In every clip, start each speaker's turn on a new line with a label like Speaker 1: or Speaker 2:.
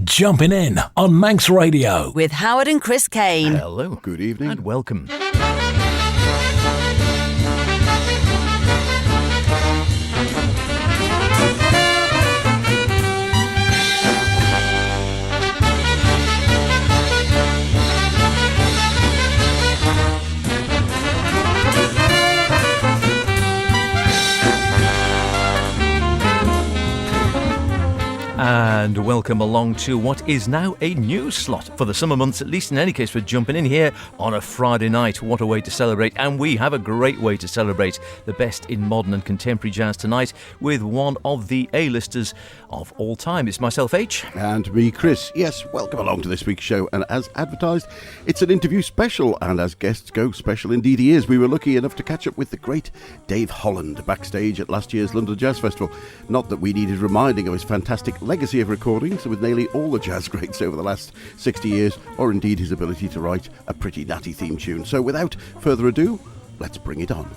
Speaker 1: Jumpin' In on Manx Radio.
Speaker 2: With Howard and Chris Kane.
Speaker 3: Hello.
Speaker 4: Good evening.
Speaker 3: And welcome. And welcome along to what is now a new slot for the summer months, at least in any case for Jumping In here on a Friday night. What a way to celebrate. And we have a great way to celebrate the best in modern and contemporary jazz tonight with one of the A-listers of all time. It's myself, H.
Speaker 4: And me, Chris. Yes, welcome along to this week's show. And as advertised, it's an interview special. And as guests go, special indeed he is. We were lucky enough to catch up with the great Dave Holland backstage at last year's London Jazz Festival. Not that we needed reminding of his fantastic legacy of recordings with nearly all the jazz greats over the last 60 years, or indeed his ability to write a pretty natty theme tune. So without further ado, let's bring it on.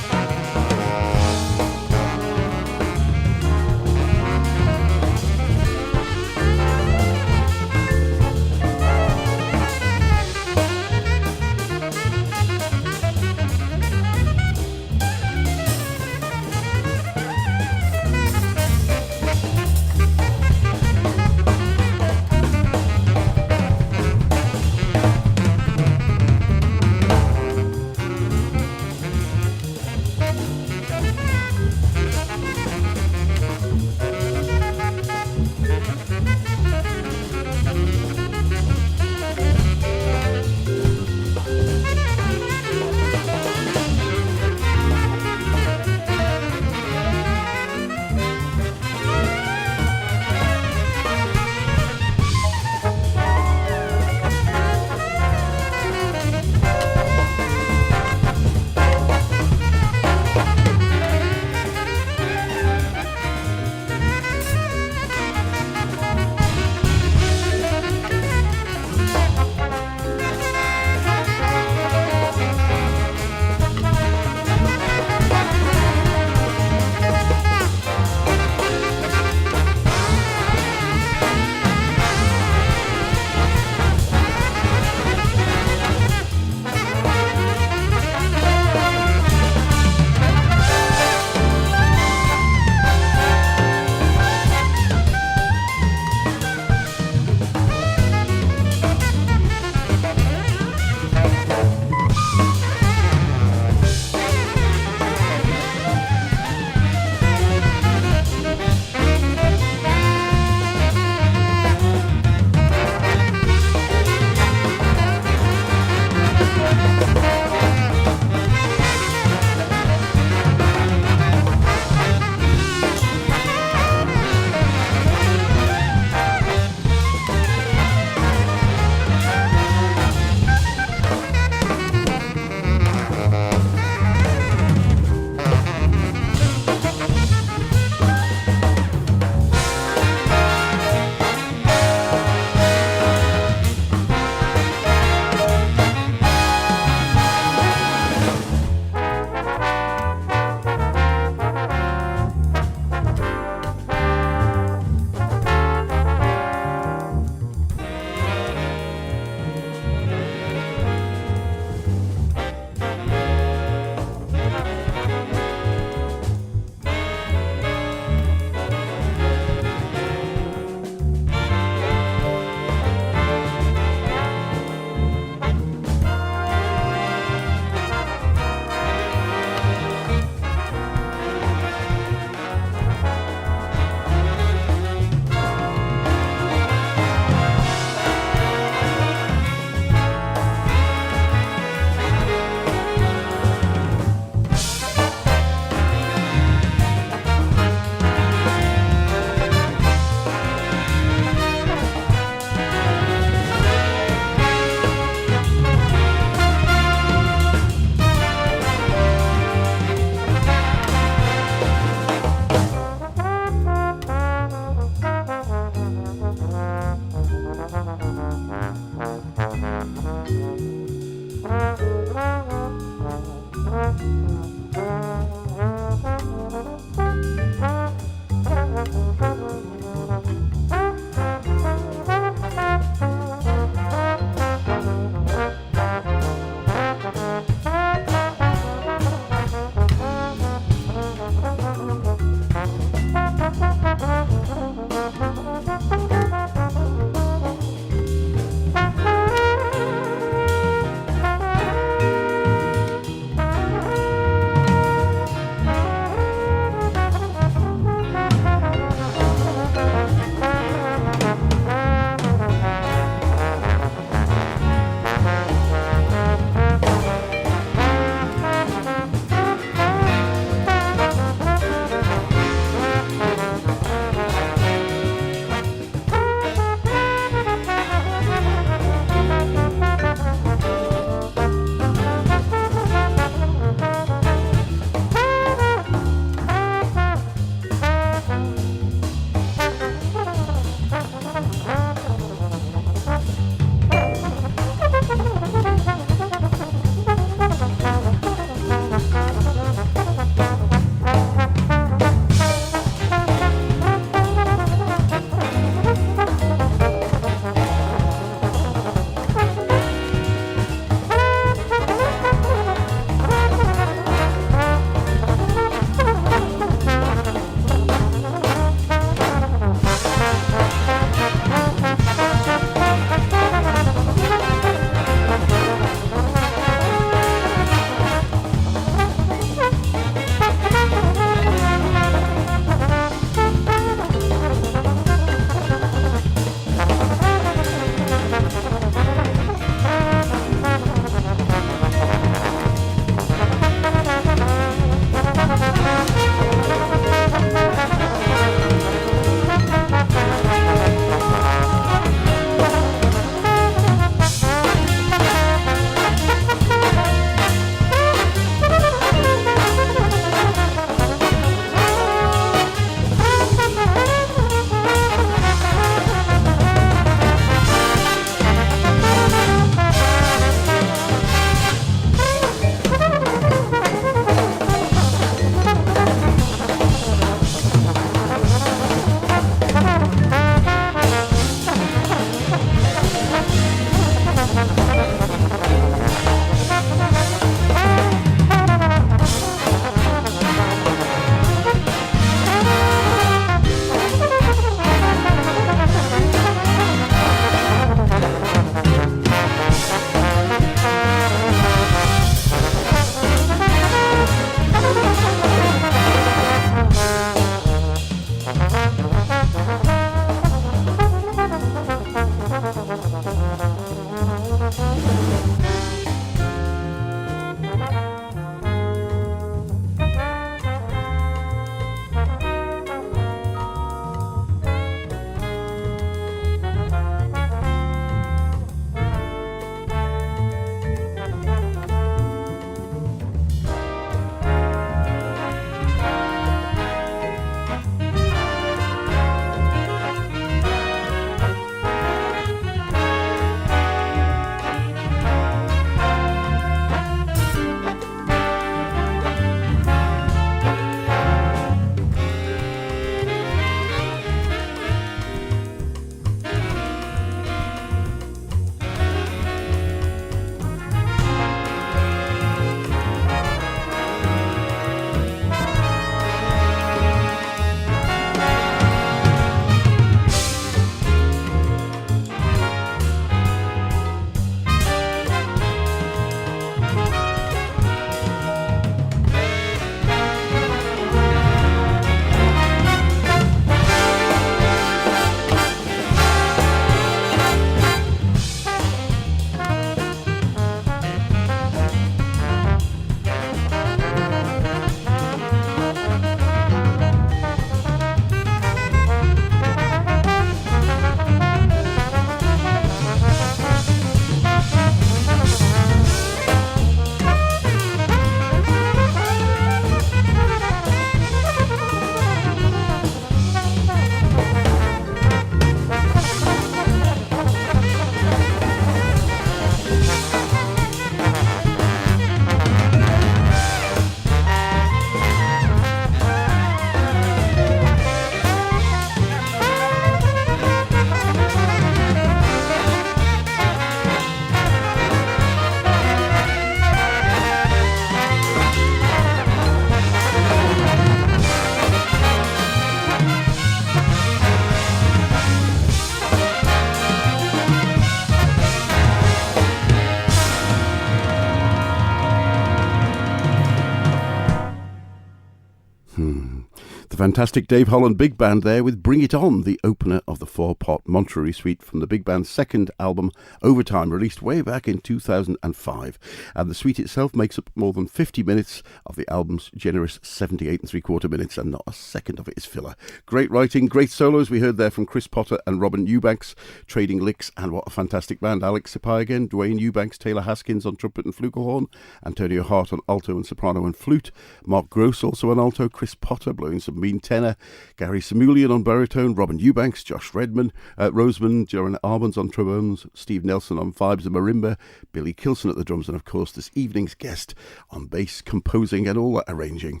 Speaker 4: The fantastic Dave Holland Big Band there with Bring It On, the opener of the four-part Monterey Suite from the Big Band's second album, Overtime, released way back in 2005. And the suite itself makes up more than 50 minutes of the album's generous 78 3/4 minutes, and not a second of it is filler. Great writing, great solos. We heard there from Chris Potter and Robin Eubanks, trading licks, and what a fantastic band. Alex Sipai again, Dwayne Eubanks, Taylor Haskins on trumpet and flugelhorn, Antonio Hart on alto and soprano and flute, Mark Gross also on alto, Chris Potter blowing some mean tenor, Gary Samuelian on baritone, Robin Eubanks, Josh Roseman, Joran Armans on trombones, Steve Nelson on vibes and marimba, Billy Kilson at the drums, and of course this evening's guest on bass, composing and all that arranging,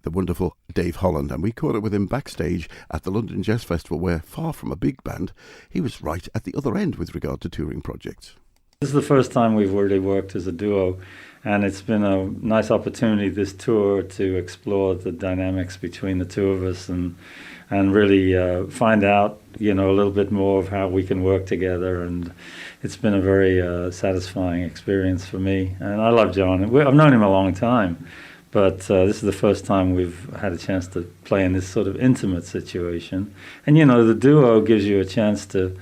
Speaker 4: the wonderful Dave Holland. And we caught up with him backstage at the London Jazz Festival, where, far from a big band, he was right at the other end with regard to touring projects.
Speaker 2: This is the first time we've really worked as a duo, and it's been a nice opportunity this tour to explore the dynamics between the two of us and really find out, a little bit more of how we can work together. And it's been a very satisfying experience for me. And I love John. I've known him a long time, but this is the first time we've had a chance to play in this sort of intimate situation. And the duo gives you a chance to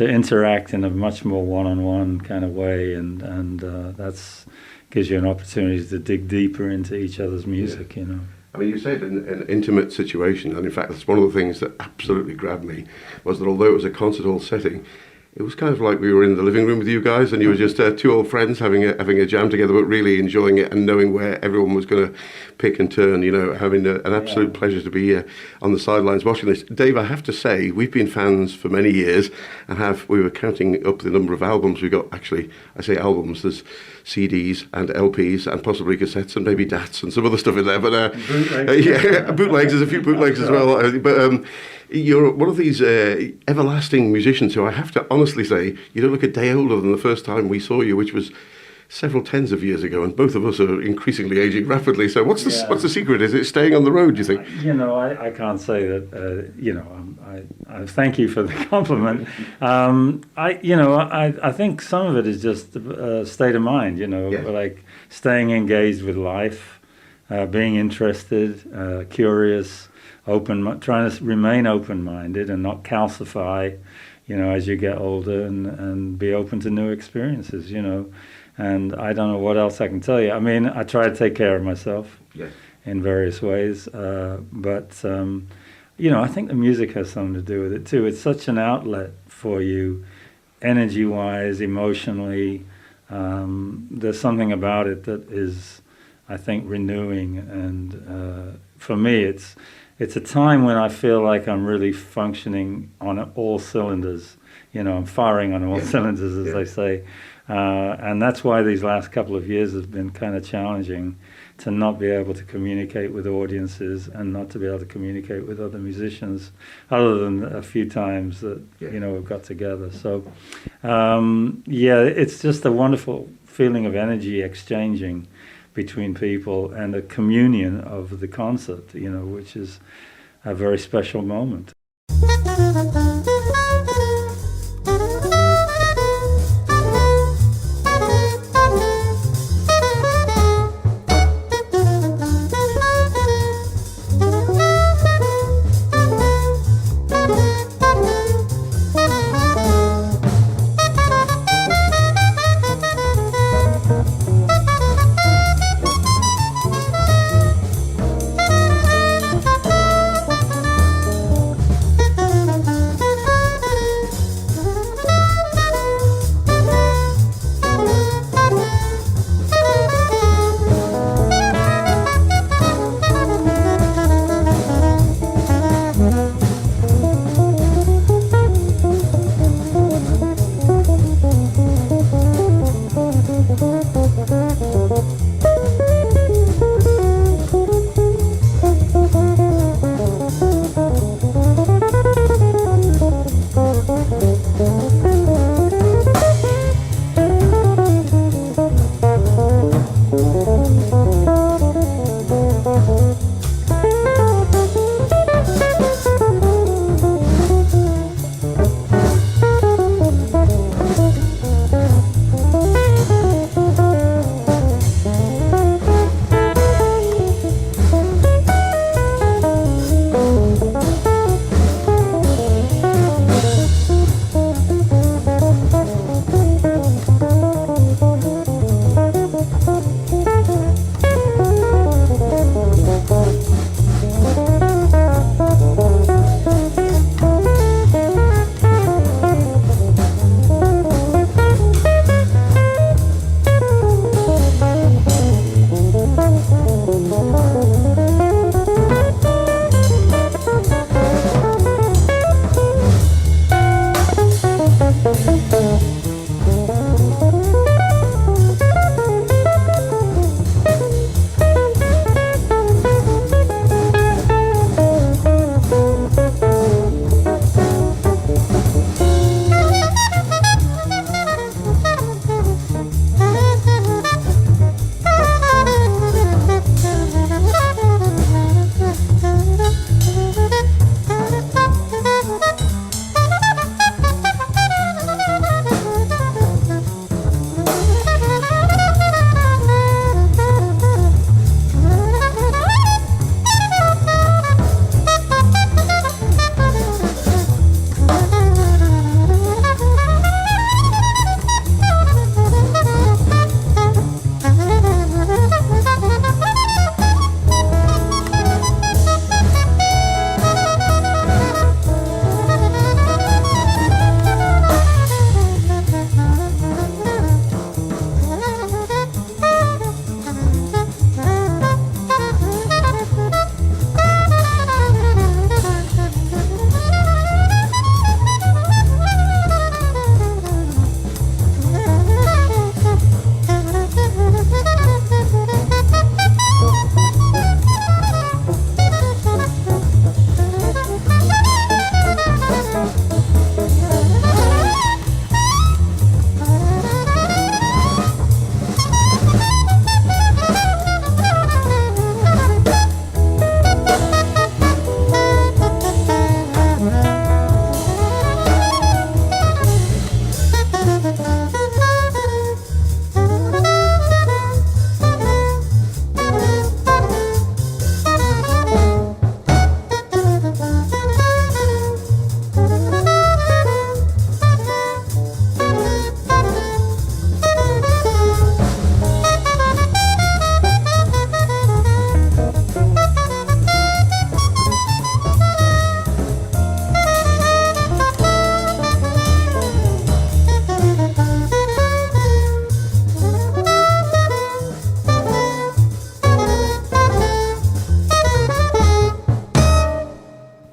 Speaker 2: interact in a much more one-on-one kind of way, and that's gives you an opportunity to dig deeper into each other's music.
Speaker 5: I mean, you said an intimate situation, and in fact that's one of the things that absolutely grabbed me, was that although it was a concert hall setting, it was kind of like we were in the living room with you guys, and you were just two old friends having a jam together, but really enjoying it and knowing where everyone was going to pick and turn. Having an absolute pleasure to be on the sidelines watching this. Dave, I have to say, we've been fans for many years, and we were counting up the number of albums we got. Actually, I say albums. There's CDs and LPs and possibly cassettes and maybe DATs and some other stuff in there. But bootlegs. There's a few bootlegs as well. But you're one of these everlasting musicians who I have to honestly say, you don't look a day older than the first time we saw you, which was several tens of years ago, and both of us are increasingly aging rapidly. So what's the secret? Is it staying on the road, do you think?
Speaker 2: I can't say that, I thank you for the compliment. I think some of it is just a state of mind, like staying engaged with life, being interested, curious, trying to remain open-minded and not calcify, as you get older, and be open to new experiences, And I don't know what else I can tell you. I mean, I try to take care of myself in various ways, but I think the music has something to do with it too. It's such an outlet for you, energy-wise, emotionally. There's something about it that is, I think, renewing, and for me, it's a time when I feel like I'm really functioning on all cylinders. I'm firing on all cylinders, as they say. And that's why these last couple of years have been kind of challenging, to not be able to communicate with audiences and not to be able to communicate with other musicians, other than a few times that, we've got together. So, it's just a wonderful feeling of energy exchanging between people and a communion of the concert, which is a very special moment.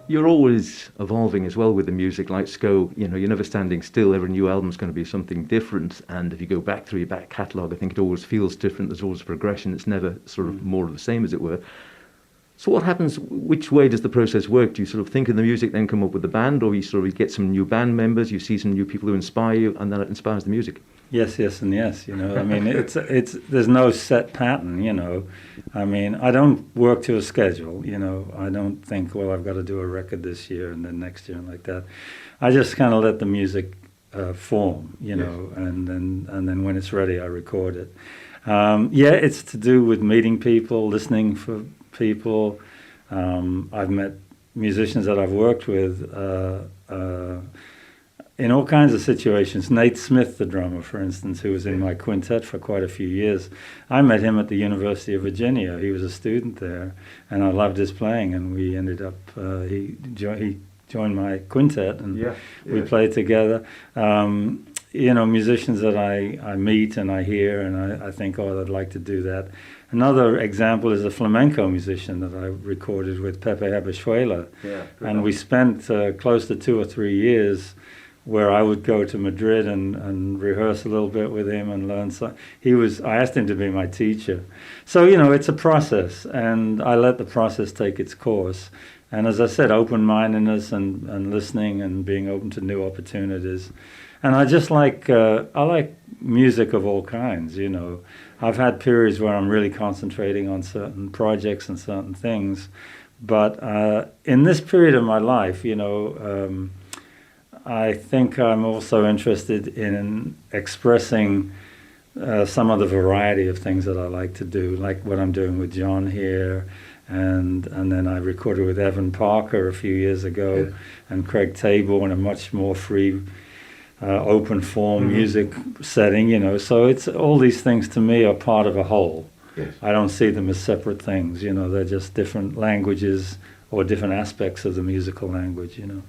Speaker 6: you're always evolving as well with the music, like SCO. You know, you're never standing still. Every new album's going to be something different. And if you go back through your back catalogue, I think it always feels different. There's always progression. It's never sort of more of the same, as it were. So what happens, which way does the process work? Do you sort of think of the music, then come up with the band, or you sort of get some new band members, you see some new people who inspire you, and then it inspires the music?
Speaker 2: Yes, yes, and yes. You know, I mean, it's there's no set pattern. You know, I mean, I don't work to a schedule. You know, I don't think, well, I've got to do a record this year and then next year and like that. I just kind of let the music form. You know, and then when it's ready, I record it. Yeah, it's to do with meeting people, listening for people. I've met musicians that I've worked with. In all kinds of situations. Nate Smith, the drummer, for instance, who was in my quintet for quite a few years. I met him at the University of Virginia. He was a student there, and I loved his playing, and we ended up, he joined my quintet, and we played together. You know, musicians that I meet and I hear, and I think, oh, I'd like to do that. Another example is a flamenco musician that I recorded with, Pepe Abashuela. And we spent close to 2 or 3 years where I would go to Madrid and rehearse a little bit with him and learn. So I asked him to be my teacher. So, you know, it's a process, and I let the process take its course. And as I said, open-mindedness and listening and being open to new opportunities. And I just like, I like music of all kinds, you know. I've had periods where I'm really concentrating on certain projects and certain things. But in this period of my life, you know, I think I'm also interested in expressing some of the variety of things that I like to do, like what I'm doing with John here, and then I recorded with Evan Parker a few years ago, and Craig Tabor in a much more free, open form music setting, you know. So it's all these things to me are part of a whole. I don't see them as separate things, you know. They're just different languages or different aspects of the musical language, you know.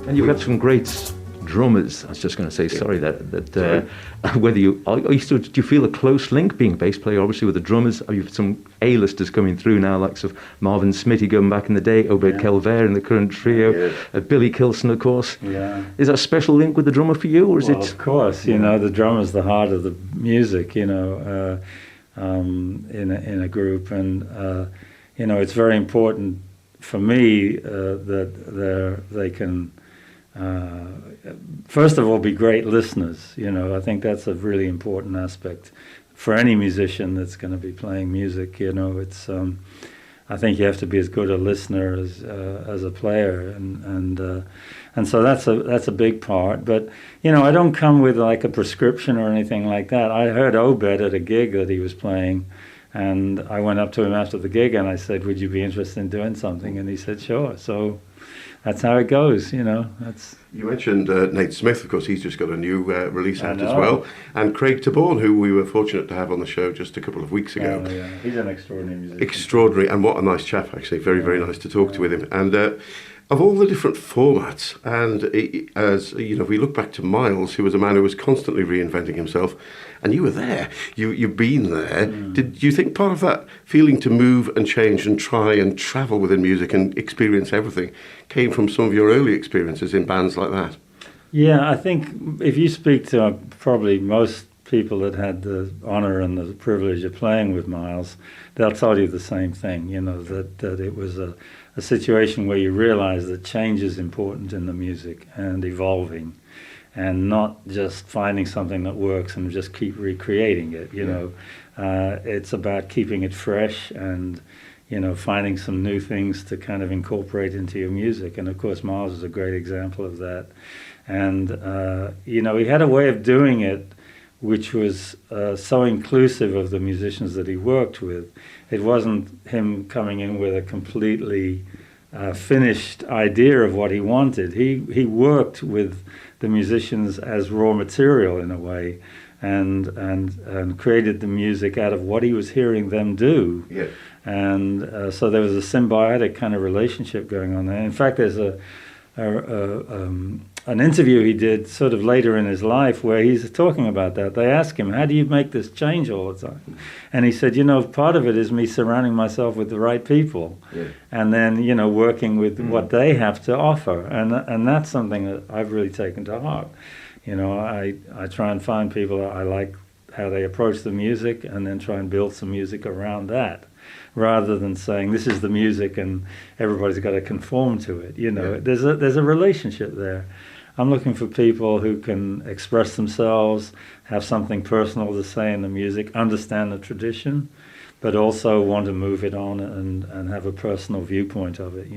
Speaker 2: And you've got some great
Speaker 6: drummers. I was just going to say, sorry, whether do you feel a close link being bass player, obviously, with the drummers? You've some A-listers coming through now, like of Marvin Smitty going back in the day, Obed Kelver in the current trio, Billy Kilson, of course.
Speaker 2: Yeah.
Speaker 6: Is that a special link with the drummer for you, or is it?
Speaker 2: Of course, the drummer's the heart of the music, in a group, and it's very important for me that they can. First of all, be great listeners. I think that's a really important aspect for any musician that's going to be playing music. It's I think you have to be as good a listener as a player, and so that's a big part. But I don't come with like a prescription or anything like that. I heard Obed at a gig that he was playing, and I went up to him after the gig and I said, "Would you be interested in doing something?" And he said, "Sure." So that's how it goes, That's.
Speaker 5: You mentioned Nate Smith, of course. He's just got a new release out as well, and Craig Taborn, who we were fortunate to have on the show just a couple of weeks ago.
Speaker 2: Oh, yeah. He's an extraordinary musician.
Speaker 5: Extraordinary, and what a nice chap, actually. Very, very nice to talk to with him. And of all the different formats, and as we look back to Miles, who was a man who was constantly reinventing himself, and you were there, you've been there. Did you think part of that feeling to move and change and try and travel within music and experience everything came from some of your early experiences in bands like that? Yeah,
Speaker 2: I think if you speak to probably most people that had the honour and the privilege of playing with Miles, they'll tell you the same thing, that it was a situation where you realise that change is important in the music and evolving, and not just finding something that works and just keep recreating it. It's about keeping it fresh and finding some new things to kind of incorporate into your music. And of course Miles is a great example of that. And he had a way of doing it which was so inclusive of the musicians that he worked with. It wasn't him coming in with a completely finished idea of what he wanted. He worked with the musicians as raw material in a way, and created the music out of what he was hearing them do.
Speaker 5: Yeah.
Speaker 2: And so there was a symbiotic kind of relationship going on there. In fact, there's an interview he did sort of later in his life where he's talking about that. They ask him, "How do you make this change all the time?" And he said, part of it is me surrounding myself with the right people, and then working with what they have to offer, and that's something that I've really taken to heart. I try and find people that I like how they approach the music, and then try and build some music around that, rather than saying this is the music and everybody's got to conform to it. There's a relationship there. I'm looking for people who can express themselves, have something personal to say in the music, understand the tradition, but also want to move it on and have a personal viewpoint of it.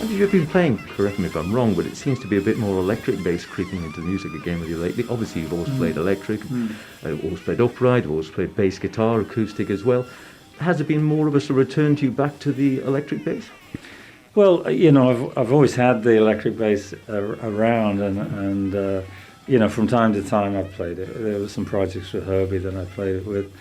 Speaker 6: You've been playing, correct me if I'm wrong, but it seems to be a bit more electric bass creeping into the music again with you lately. Obviously, you've always played electric, always played upright, always played bass guitar, acoustic as well. Has it been more of a sort of return to you back to the electric bass?
Speaker 2: Well, I've always had the electric bass around, and from time to time I've played it. There were some projects with Herbie that I played it with.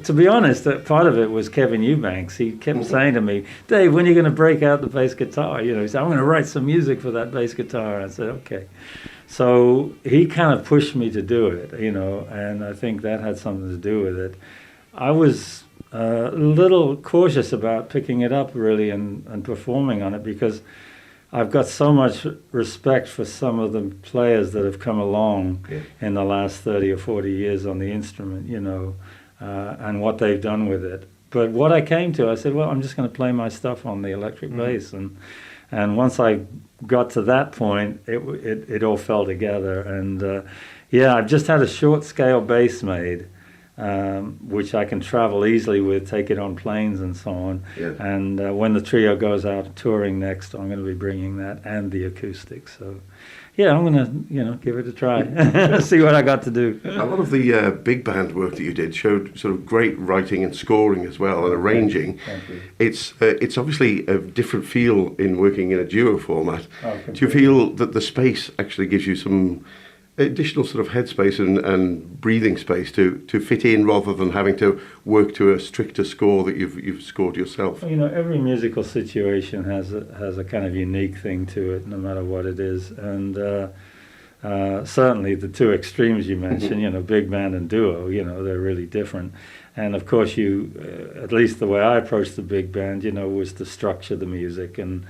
Speaker 2: To be honest, part of it was Kevin Eubanks. He kept saying to me, "Dave, when are you going to break out the bass guitar?" He said, "I'm going to write some music for that bass guitar." I said, "Okay." So he kind of pushed me to do it, and I think that had something to do with it. I was a little cautious about picking it up really and performing on it, because I've got so much respect for some of the players that have come along in the last 30 or 40 years on the instrument, and what they've done with it. But what I came to, I said, well, I'm just going to play my stuff on the electric bass. And once I got to that point, it all fell together. And I've just had a short scale bass made, which I can travel easily with, take it on planes and so on. Yeah. And when the trio goes out touring next, I'm going to be bringing that and the acoustic. So, I'm going to, give it a try, see what I got to do.
Speaker 5: A lot of the big band work that you did showed sort of great writing and scoring as well, and arranging.
Speaker 2: Thank you.
Speaker 5: It's obviously a different feel in working in a duo format. Do you feel that the space actually gives you some additional sort of headspace and breathing space to fit in, rather than having to work to a stricter score that you've scored yourself?
Speaker 2: Every musical situation has a kind of unique thing to it, no matter what it is. And certainly the two extremes you mentioned, big band and duo, they're really different. And of course, at least the way I approached the big band, was to structure the music and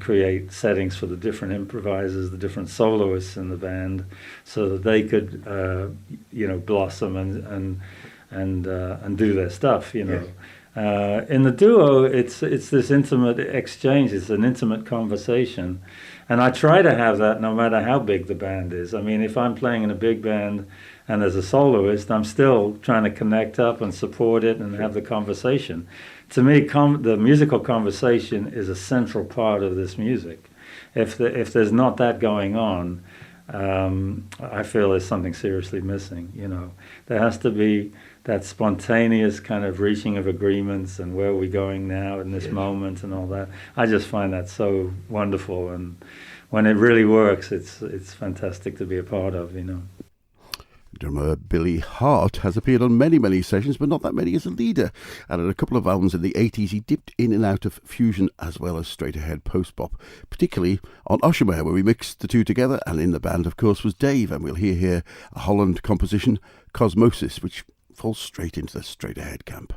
Speaker 2: create settings for the different improvisers, the different soloists in the band, so that they could, blossom and do their stuff. In the duo, it's this intimate exchange. It's an intimate conversation, and I try to have that no matter how big the band is. I mean, if I'm playing in a big band and as a soloist, I'm still trying to connect up and support it and have the conversation. To me, the musical conversation is a central part of this music. If there's not that going on, I feel there's something seriously missing. There has to be that spontaneous kind of reaching of agreements and where are we going now in this moment and all that. I just find that so wonderful, and when it really works, it's fantastic to be a part of.
Speaker 4: Drummer Billy Hart has appeared on many, many sessions, but not that many as a leader. And in a couple of albums in the 80s, he dipped in and out of fusion as well as straight-ahead post-bop, particularly on Oshima, where we mixed the two together. And in the band, of course, was Dave. And we'll hear here a Holland composition, Cosmosis, which falls straight into the straight-ahead camp.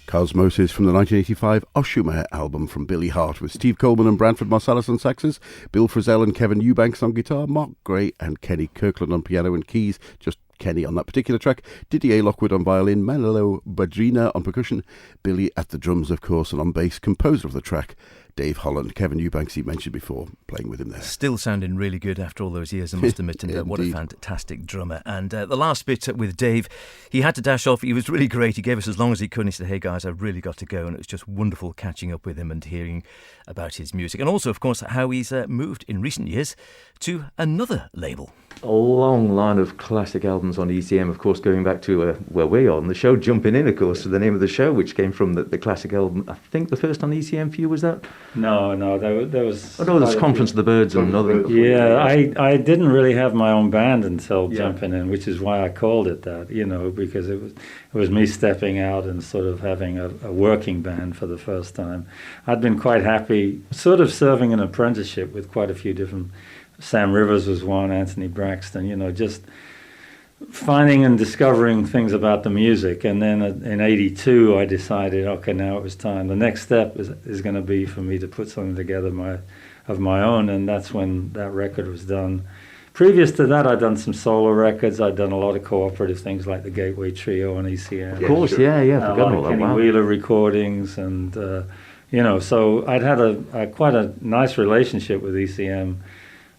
Speaker 4: Cosmosis from the 1985 Oshumer album from Billy Hart, with Steve Coleman and Branford Marsalis on saxes, Bill Frisell and Kevin Eubanks on guitar, Mark Gray and Kenny Kirkland on piano and keys, just Kenny on that particular track, Didier Lockwood on violin, Manolo Badrina on percussion, Billy at the drums, of course, and on bass, composer of the track, Dave Holland. Kevin Eubanks, he mentioned before, playing with him there.
Speaker 3: Still sounding really good after all those years, I must admit, and what a fantastic drummer. And the last bit with Dave, he had to dash off. He was really great. He gave us as long as he could, and he said, hey guys, I've really got to go. And it was just wonderful catching up with him and hearing about his music. And also, of course, how he's moved in recent years to another label.
Speaker 6: A long line of classic albums on ECM, of course, going back to where we are on the show, Jumpin In, of course, the name of the show, which came from the classic album. I think the first on ECM for you was that?
Speaker 2: No, there was...
Speaker 6: Oh, no, there's Conference of the Birds and another...
Speaker 2: Yeah, I didn't really have my own band until Jumpin In, which is why I called it that, because it was me stepping out and sort of having a working band for the first time. I'd been quite happy sort of serving an apprenticeship with quite a few different... Sam Rivers was one, Anthony Braxton, just finding and discovering things about the music. And then in '82, I decided, okay, now it was time. The next step is going to be for me to put something together of my own, and that's when that record was done. Previous to that, I'd done some solo records. I'd done a lot of cooperative things like the Gateway Trio on ECM.
Speaker 6: Of course, yeah, forgot all that.
Speaker 2: Kenny Wheeler recordings, and so I'd had quite a nice relationship with ECM.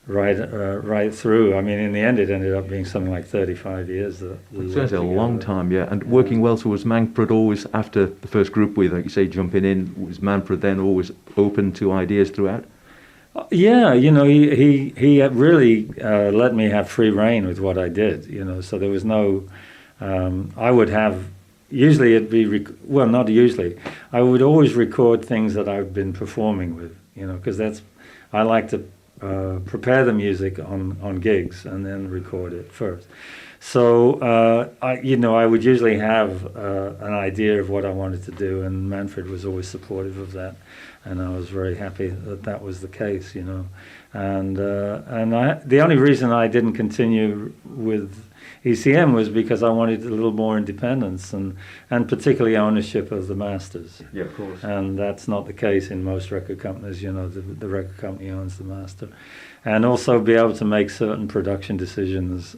Speaker 2: Right through. I mean, in the end, it ended up being something like 35 years.
Speaker 6: It's a long time, yeah. And working well, so was Manfred always, after the first group with, like you say, Jumping In, was Manfred then always open to ideas throughout?
Speaker 2: Yeah, he really let me have free rein with what I did, so there was no, I would have, usually it'd be, not usually, I would always record things that I've been performing with, because I like to prepare the music on gigs and then record it first. So, I would usually have an idea of what I wanted to do, and Manfred was always supportive of that. And I was very happy that was the case, And the only reason I didn't continue with ECM was because I wanted a little more independence and particularly ownership of the masters.
Speaker 6: Yeah, of course.
Speaker 2: And that's not the case in most record companies. The record company owns the master, and also be able to make certain production decisions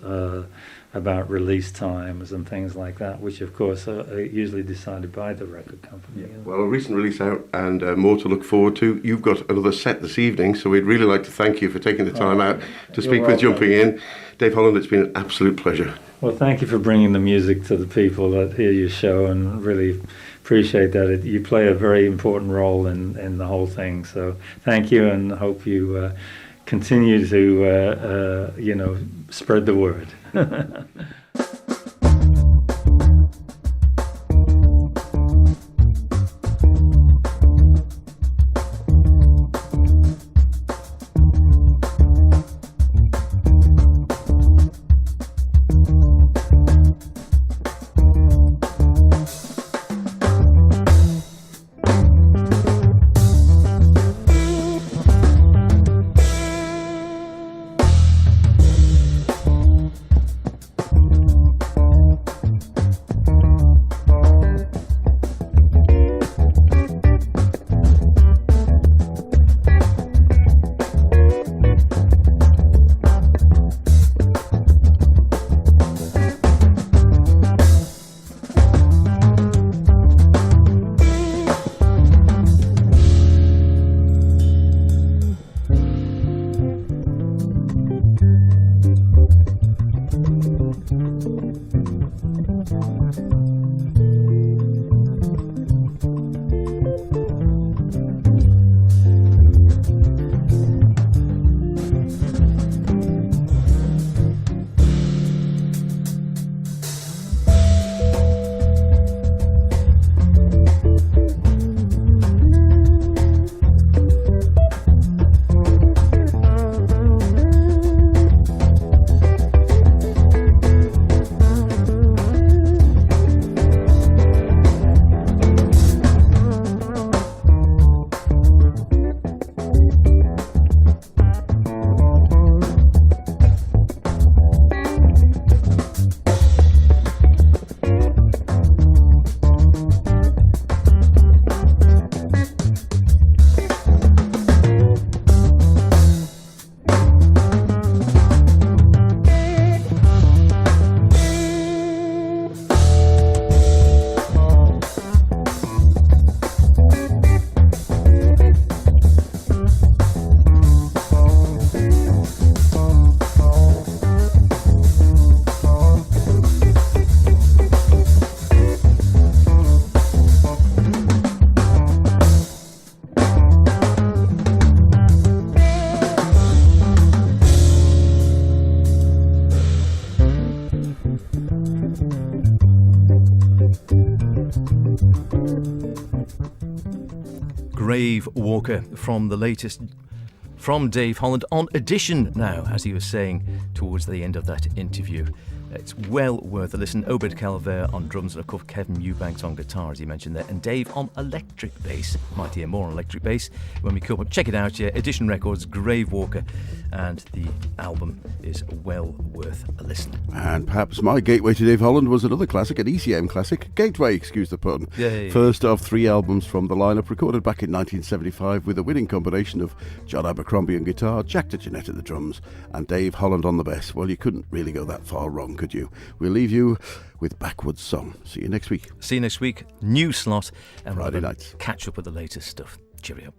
Speaker 2: about release times and things like that, which of course are usually decided by the record company.
Speaker 6: Yeah.
Speaker 5: Well, a recent release out and more to look forward to. You've got another set this evening, so we'd really like to thank you for taking the time out to speak with Jumping In. Dave Holland, it's been an absolute pleasure.
Speaker 2: Well, thank you for bringing the music to the people that hear your show, and really appreciate that. You play a very important role in the whole thing, so thank you, and hope you continue to, spread the word.
Speaker 3: Grave Walker from the latest from Dave Holland on Edition now, as he was saying towards the end of that interview. It's well worth a listen. Obed Calvert on drums, and of course Kevin Eubanks on guitar, as he mentioned there, and Dave on electric bass. Might hear more on electric bass when we come up. Check it out, yeah. Edition Records, Grave Walker, and the album is well worth a listen.
Speaker 4: And perhaps my gateway to Dave Holland was another classic, an ECM classic, Gateway, excuse the pun.
Speaker 3: Yay.
Speaker 4: First of 3 albums from the lineup, recorded back in 1975 with a winning combination of John Abercrombie on guitar, Jack DeJohnette at the drums, and Dave Holland on the bass. Well, you couldn't really go that far wrong, could you? We'll leave you with Backwoods Song. See you next week.
Speaker 3: See you next week. New slot. And
Speaker 4: Friday
Speaker 3: we'll
Speaker 4: nights.
Speaker 3: catch up with the latest stuff. Cheerio.